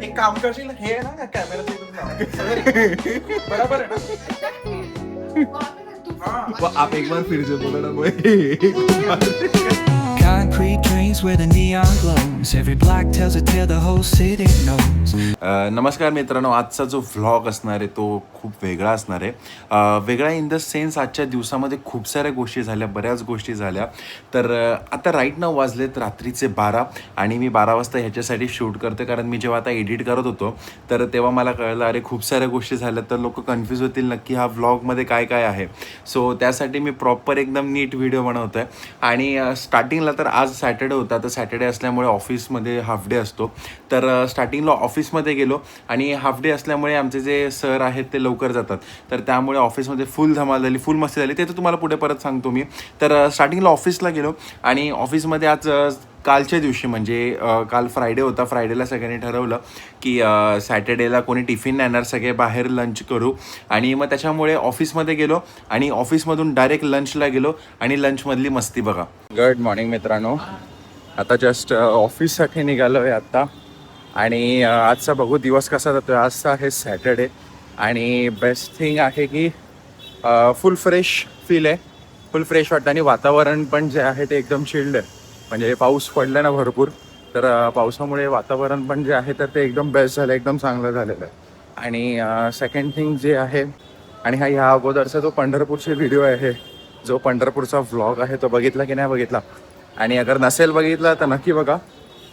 एक काम करशील, हे आहे ना कॅमेरा बरोबर आहे ना. आप एक बार फिर से बोलो ना भाई. Concrete dreams where the neon glows. Every block tells a tale the whole city knows. नमस्कार मित्रांनो, आजचा जो व्लॉग असणार आहे तो खूप वेगळा असणार आहे. वेगळा इन द सेन्स आजच्या दिवसामध्ये खूप साऱ्या गोष्टी झाल्या, बऱ्याच गोष्टी झाल्या. तर आता राईट नाव वाजलेत रात्रीचे 12 आणि मी 12 वाजता ह्याच्यासाठी शूट करते, कारण मी जेव्हा आता एडिट करत होतो तर तेव्हा मला कळलं अरे खूप साऱ्या गोष्टी झाल्या, तर लोक कन्फ्यूज होतील नक्की हा व्लॉगमध्ये काय काय आहे. सो त्यासाठी मी प्रॉपर एकदम नीट व्हिडिओ बनवतो आहे. आणि स्टार्टिंगला तर आज सॅटर्डे होता, तर सॅटर्डे असल्यामुळे ऑफिसमध्ये हाफ डे असतो. तर स्टार्टिंगला ऑफिसमध्ये गेलो आणि हाफ डे असल्यामुळे आमचे जे सर आहेत ते लवकर जातात, तर त्यामुळे ऑफिसमध्ये फुल धमाल झाली, फुल मस्ती झाली. ते तर तुम्हाला पुढे परत सांगतो मी. तर स्टार्टिंगला ऑफिसला गेलो आणि ऑफिसमध्ये आज कालच्या दिवशी म्हणजे काल फ्रायडे होता, फ्रायडेला सगळ्यांनी ठरवलं की सॅटर्डेला कोणी टिफिन नाही येणार, सगळे बाहेर लंच करू. आणि मग त्याच्यामुळे ऑफिसमध्ये गेलो आणि ऑफिसमधून डायरेक्ट लंचला गेलो आणि लंचमधली मस्ती बघा. गुड मॉर्निंग मित्रांनो, आता जस्ट ऑफिससाठी निघालो आहे आत्ता. आणि आजचा बघू दिवस कसा जातो. आजचा आहे सॅटर्डे आणि बेस्ट थिंग आहे की फुल फ्रेश फील आहे, फुल फ्रेश वाटतं. आणि वातावरण पण जे आहे ते एकदम चिल्ड आहे, म्हणजे पाऊस पडला ना भरपूर, तर पावसामुळे वातावरण पण जे आहे तर ते एकदम बेस्ट झालं, एकदम चांगलं झालेलं आहे. आणि सेकंड थिंग जे आहे, आणि ह्या अगोदरचा जो पंढरपूरचे व्हिडिओ आहे, जो पंढरपूरचा व्लॉग आहे तो बघितला की नाही बघितला, आणि अगर नसेल बघितला तर नक्की बघा.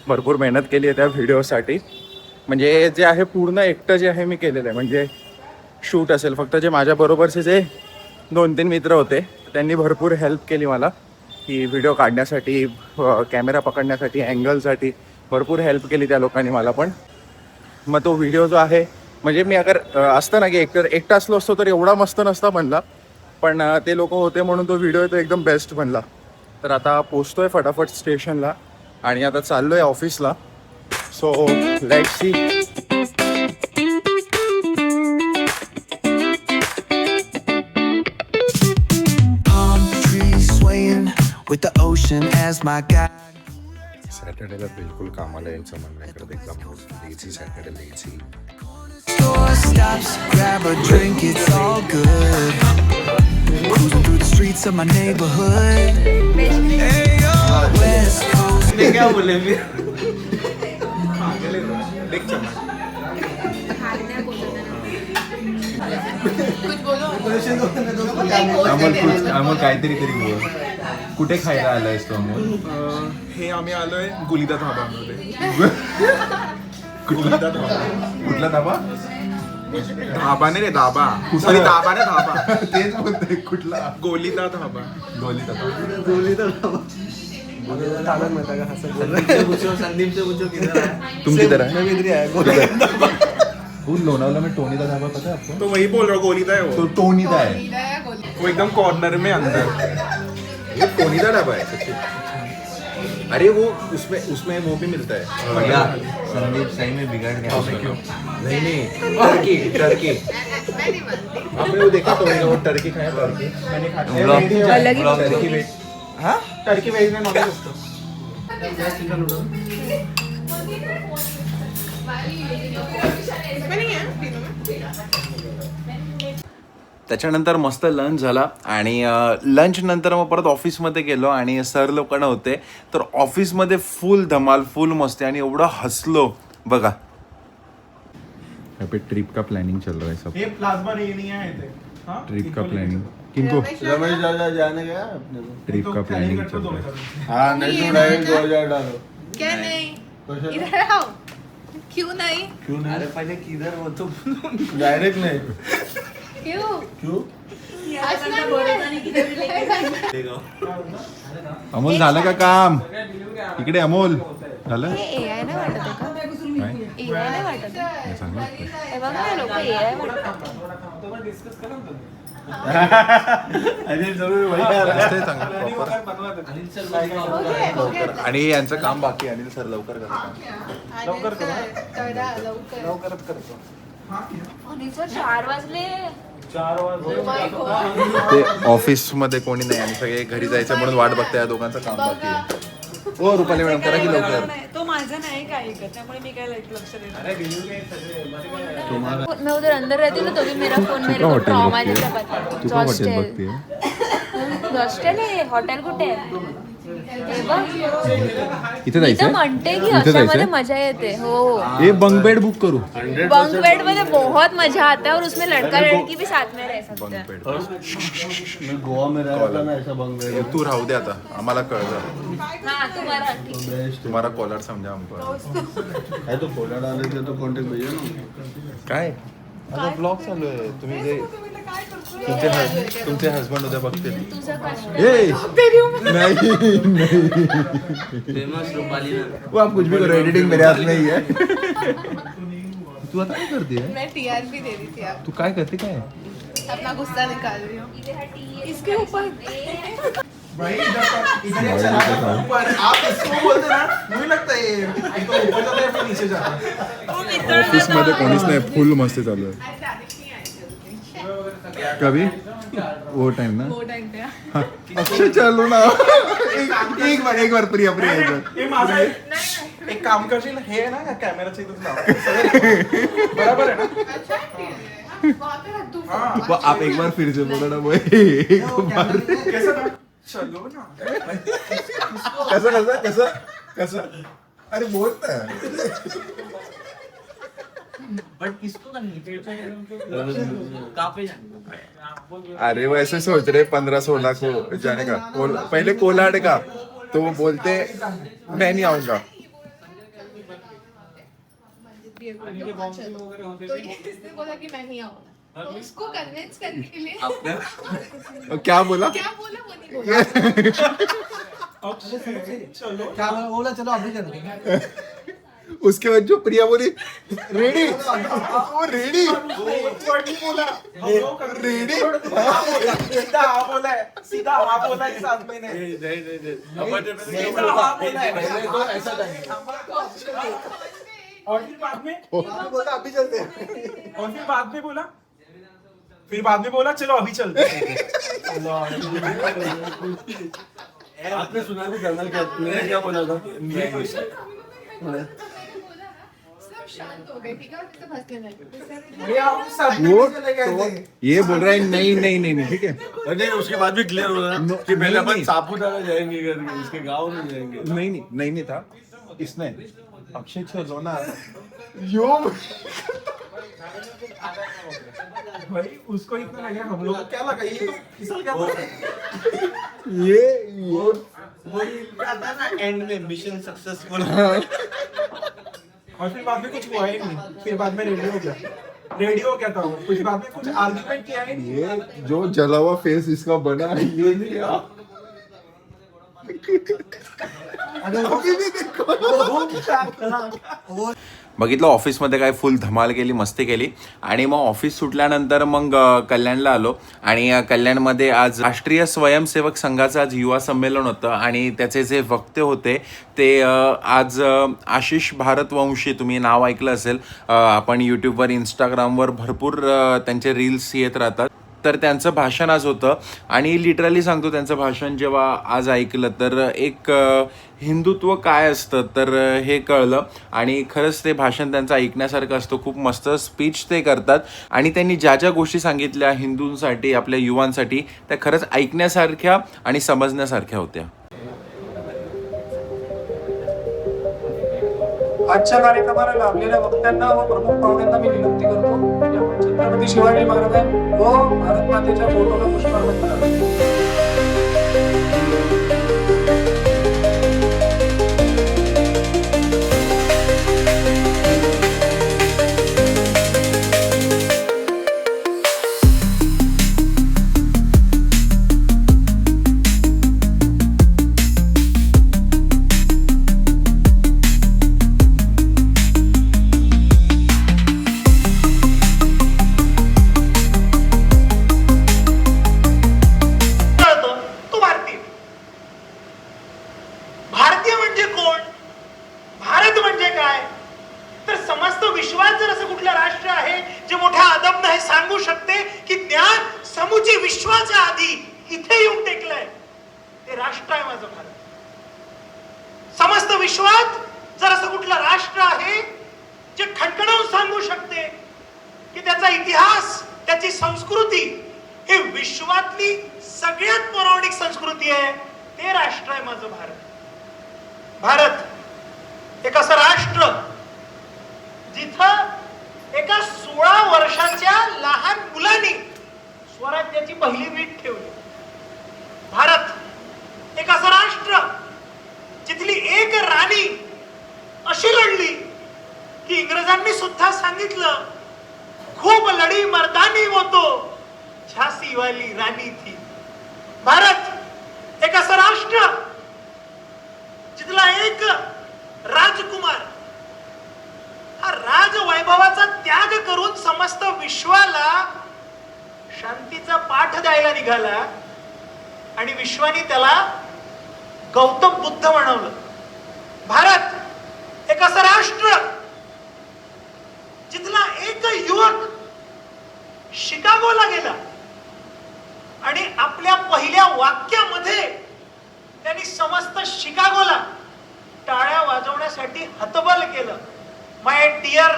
भरपूर मेहनत केली आहे त्या व्हिडिओसाठी. म्हणजे जे आहे पूर्ण एकटं जे आहे मी केलेलं आहे, म्हणजे शूट असेल फक्त जे माझ्याबरोबरचे जे 2-3 मित्र होते त्यांनी भरपूर हेल्प केली मला की व्हिडिओ काढण्यासाठी, कॅमेरा पकडण्यासाठी, अँगलसाठी भरपूर हेल्प केली त्या लोकांनी मला. पण मग तो व्हिडिओ जो आहे, म्हणजे मी अगर असतं ना की एकटा असलो असतो तर एवढा मस्त नसता बनला, पण ते लोक होते म्हणून तो व्हिडिओ तो एकदम बेस्ट बनला. तर आता पोचतोय फटाफट स्टेशनला आणि आता चाललो आहे ऑफिसला. So let's see. With the ocean as my guide. सॅटर्डेला बिलकुल कामाला यायचं म्हणणं इकडे एकदम lazy Saturday lazy. Store stops, grab a drink, it's all good. Cruising through the streets of my neighborhood. Hey yo, West Coast. ते क्या बोले मी अमोल काहीतरी तरी बोल. कुठे खायला आलायस तू अमोल? हे आम्ही आलोय गुलिदा धाबामध्ये. कुठला धाबा? धाबा नाही रे, धाबा. सॉरी, धाबा नाही, धाबा. तेच बोलतोय. कुठला? गोलीदा धाबा. तुम किधर है? लोनावला में टोनी का धाबा पता है आपको? तो वही बोल रहा हूँ, गोलीदा है तो वो. टोनी का है, वो एकदम कॉर्नर में अंदर. ये टोनी का ढाबा है सच्ची. अरे वो उसमें वो भी मिलता है. भैया संदीप सही में बिगड़ गया. क्यों? नहीं, टर्की. आपने वो देखा टोनी का वो टर्की खाया? टर्की मैंने खाया. Turkey veg. हाँ, टर्की वेज में नॉनवेज असतो. त्याच्यानंतर मस्त लंच झाला आणि लंच नंतर मग परत ऑफिसमध्ये गेलो आणि सर लोक नव्हते, तर ऑफिसमध्ये फुल धमाल, फुल मस्ती आणि एवढं हसलो बघा. ट्रिप का प्लॅनिंग चल रहा है सब. ये प्लाज्मा नहीं है ये. हाँ, ट्रिप का प्लॅनिंग किनको? रमेश दादा जाने गया अपने को. ट्रिप का प्लॅनिंग चल रहा है. हाँ नहीं तो डायरेक्ट 2000 डालो. क्या नहीं, इधर आओ. क्यों नहीं? क्यों नहीं? अरे पहले किधर वो तो डायरेक्ट नहीं. क्यों? क्यों? अमोल झालं का काम? इकडे अमोल झालं? AI नाही वाटत आहे का? काय? AI नाही वाटत आहे. हे सांगा. हे बघा ना, लोक AI वाटतात. अनिल जरूर वही आ रहा है. ते सांगा proper. लवकर. आणि यांचं काम बाकी आहे. अनिल सर लवकर करा. लवकर करा. करा, लवकर. लवकरच करतो. अनिल सर 4 वाजले. 4 वाजले. Oh my God. ते ऑफिसमध्ये कोणी नाही आणि सगळे घरी जायचं म्हणून वाट बघताय. या दोघांचं काम बाकी आहे. ओ रुपाली मॅडम करा की लवकर. माझं नाही काय ऐकत त्यामुळे मी काय लक्ष देत मैं उधर अंदर रहती हूँ तो भी मेरा फोन मेरे को ट्रॉमा जैसा पता है हॉस्टेल आहे हॉटेल कुठे आहे हे बघ. इथं म्हणते की अशामध्ये मजा येते हो ये बंक बेड बुक करू बंक बेड में बहुत मजा आता है और उसमें लड़का लड़की भी साथ में रह सकते हैं. मैं गोवा में रहा था ना ऐसा बंग गया तू राहू दे आता आम्हाला कळलं हाँ तुम्हारा ठीक. बेस्ट तुम्हाला कोलार समजा हमको है तो फोटो डाले थे तो कॉन्टेक्ट भैया ना काय आता ब्लॉग चालू आहे तुम्ही जे तुमचे हस्बंड उद्या बघतील तुझं कष्ट वो आप कुछ भी करो एडिटिंग मेरे हाथ में ही है तू आता काय करते मैं टीआरपी दे रही थी आप तू काय करते काय अपना गुस्सा निकाल रही हूँ इसके ऊपर भाई इधर ये चला ऊपर आप इसको बोलते ना मुझे लगता है ये तो ऊपर जाता है फिर नीचे जाता है ऑफिस मध्ये कोणीच नाही फुल मस्ती चालू आहे कभी वो टाइम ना वो टाइम पे अक्षय चालू ना एक बार प्रिया हे माझं एक काम करशील हे आहे ना कॅमेराच्या इथून लाव बरोबर आहे ना वहाँ पे रख दूँ वो आप एक बार फिर से बोलो ना वो कैसा था चलो ना कसं अरे बोल ना अरे वो ऐसे सोच रहे 15-16 को जाने का पहले कोलाड का तो वो बोलते मैं नहीं आऊंगा तो इसने बोला कि मैं नहीं आऊँगा तो उसको कन्विंस करने के लिए क्या बोला क्या बोला वो नहीं बोला चलो क्या बोला चलो अभी चलते हैं उसके बाद जो प्रिया बोली रेडी वो रेडी रेडी सीधा हाँ बोला है सीधा हाँ बोला है 7 महीने सीधा हाँ बोला है ऐसा टाइम और फिर बाद में बोला अभी चलते हैं और फिर बाद में बोला चलो अभी चलते हैं आपने सुना भी जनरल क्या बोला था सब शांत हो गए ठीक है और फिर सब हंसने लगे भैया हम सब वो चले गए थे ये बोल रहा है नहीं ठीक है नहीं उसके बाद भी क्लियर हो रहा No, कि पहले नहीं, अपन नहीं। सापुतारा जाएंगे करके इसके गांव में जाएंगे नहीं था इसने अक्षय चलो ना यो भाई उसको इतना लगा हम लोग को क्या लगा ये तो फिसल गया था ये एंड में मिशन सक्सेसफुल और फिर बाद में कुछ हुआ ही नहीं फिर बाद में रेडी हो गया था वो कुछ बाद में कुछ आर्ग्यूमेंट किया ही नहीं ये जो जला हुआ फेस इसका बना है ये नहीं अभी भी देखो बघितलं ऑफिसमध्ये काय फुल धमाल केली मस्ती केली आणि मग ऑफिस सुटल्यानंतर मग कल्याणला आलो आणि कल्याणमध्ये आज राष्ट्रीय स्वयंसेवक संघाचं आज युवा संमेलन होतं आणि त्याचे जे वक्ते होते ते आज आशिष भारतवंशी तुम्ही नाव ऐकलं असेल आपण यूट्यूबवर इंस्टाग्रामवर भरपूर त्यांचे रील्स येत राहतात तर त्यांचं भाषण आज होतं आणि लिटरली सांगतो त्यांचं भाषण जेव्हा आज ऐकलं तर एक हिंदुत्व काय असतं तर हे कळलं आणि खरंच ते भाषण त्यांचं ऐकण्यासारखं असतं खूप मस्त स्पीच ते करतात आणि त्यांनी ज्या ज्या गोष्टी सांगितल्या हिंदूंसाठी आपल्या युवांसाठी त्या खरंच ऐकण्यासारख्या आणि समजण्यासारख्या होत्या. आजच्या कार्यक्रमाला लाभलेल्या वक्त्यांना व प्रमुख पाहुण्यांना मी विनंती करतो की आपण छत्रपती शिवाजी महाराज व भारत मातेच्या फोटोला पुष्पार्पण करावे. जर असं कुठलं राष्ट्र आहे जे खटखटावून सांगू शकते की त्याचा इतिहास, त्याची संस्कृती ही विश्वातली सगळ्यात पौराणिक संस्कृती आहे, ते राष्ट्र आहे माझं भारत. भारत एक असं राष्ट्र जिथं एका 16 वर्षाच्या लहान मुलाने स्वराज्याची पहिली वीट ठेवली. भारत एक असं राष्ट्र जिथली एक राणी अशी लढली की इंग्रजांनी सुद्धा सांगितलं, खूप लढी मर्दानी वो तो झांसी वाली राणी थी. भारत एक असं राष्ट्र जिथला एक राजकुमार हा राजवैभवाचा त्याग करून समस्त विश्वाला शांतीचा पाठ द्यायला निघाला आणि विश्वाने त्याला गौतम बुद्ध म्हणवलं. भारत एक असं राष्ट्र जिथला एक युवक शिकागोला गेला आणि आपल्या पहिल्या वाक्यामध्ये त्यांनी समस्त शिकागोला टाळ्या वाजवण्यासाठी हतबल केलं, my dear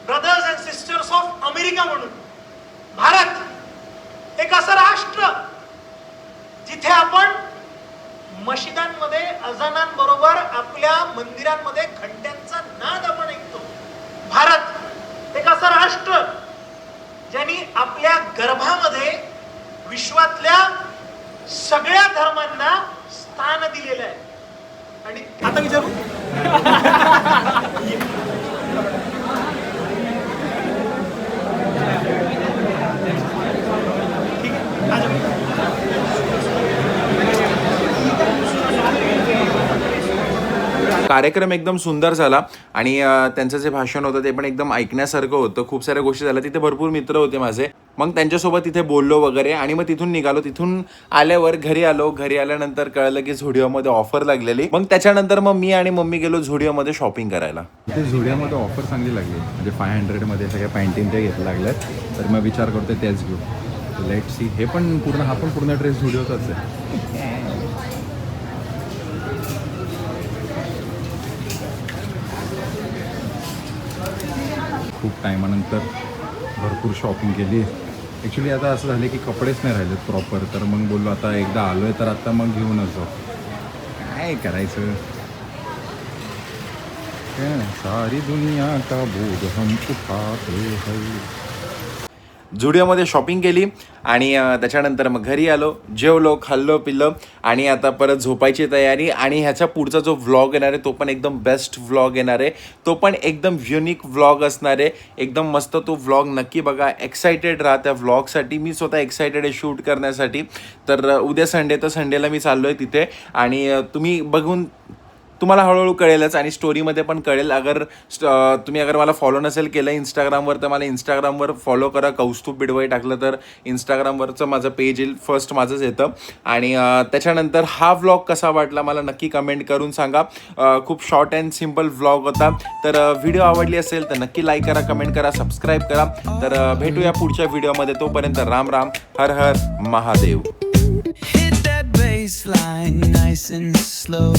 brothers and sisters of America म्हणून. भारत एक असं राष्ट्र जिथे आपण मशिदांमध्ये अजानांबरोबर आपल्या मंदिरांमध्ये घंट्यांचा नाद आपण ऐकतो. भारत एक असं राष्ट्र ज्यांनी आपल्या गर्भामध्ये विश्वातल्या सगळ्या धर्मांना स्थान दिलेलं आहे. आणि आता विचारू कार्यक्रम एकदम सुंदर झाला आणि त्यांचं जे भाषण होतं ते पण एकदम ऐकण्यासारखं होतं. खूप साऱ्या गोष्टी झाल्या. तिथे भरपूर मित्र होते माझे. मग त्यांच्यासोबत तिथे बोललो वगैरे आणि मग तिथून निघालो. तिथून आल्यावर घरी आलो. घरी आल्यानंतर कळलं की झुडिओमध्ये ऑफर लागलेली. मग त्याच्यानंतर मग मी आणि मम्मी गेलो झुडिओमध्ये शॉपिंग करायला. ते झुडिओमध्ये ऑफर चांगली लागली, म्हणजे 500मध्ये सगळ्या पॅन्टीन ते घेतलं लागल्यात. तर मग विचार करतो तेच घेऊ. Let see. हे पण पूर्ण, हा पण पूर्ण ड्रेस झुडिओचाच आहे. खूप टायमानंतर भरपूर शॉपिंग केली. ॲक्च्युली आता असं झालं की कपडेच नाही राहिलेत प्रॉपर. तर मग बोललो आता एकदा आलो आहे तर आता मग घेऊनच जाऊ. काय करायचं, सारी दुनिया का बोध हम उठाते हैं. झुडिओमध्ये शॉपिंग केली आणि त्याच्यानंतर मग घरी आलो, जेवलो, खाल्लो पिल्लो आणि आता परत झोपायची तयारी. आणि ह्याचा पुढचा जो व्लॉग येणार आहे तो पण एकदम बेस्ट व्लॉग येणार आहे. तो पण एकदम युनिक व्लॉग असणार आहे. एकदम मस्त तो व्लॉग नक्की बघा. एक्सायटेड राहा त्या व्लॉगसाठी. मी स्वतः एक्सायटेड आहे शूट करण्यासाठी. तर उद्या संडे, तर संडेला मी चाललो आहे तिथे आणि तुम्ही बघून तुम्हाला हळूहळू कळेलच आणि स्टोरीमध्ये पण कळेल. तुम्ही मला फॉलो नसेल केलं इंस्टाग्रामवर तर मला इंस्टाग्रामवर फॉलो करा. कौस्तुभ बिडवई टाकलं तर इंस्टाग्रामवरचं माझं पेज येईल. फर्स्ट माझंच येतं. आणि त्याच्यानंतर हा व्लॉग कसा वाटला मला नक्की कमेंट करून सांगा. खूप शॉर्ट अँड सिम्पल व्लॉग होता. तर व्हिडिओ आवडली असेल तर नक्की लाईक करा, कमेंट करा, सबस्क्राईब करा. तर भेटूया पुढच्या व्हिडिओमध्ये. तोपर्यंत राम राम, हर हर Mahadev. Hit that baseline nice and slow.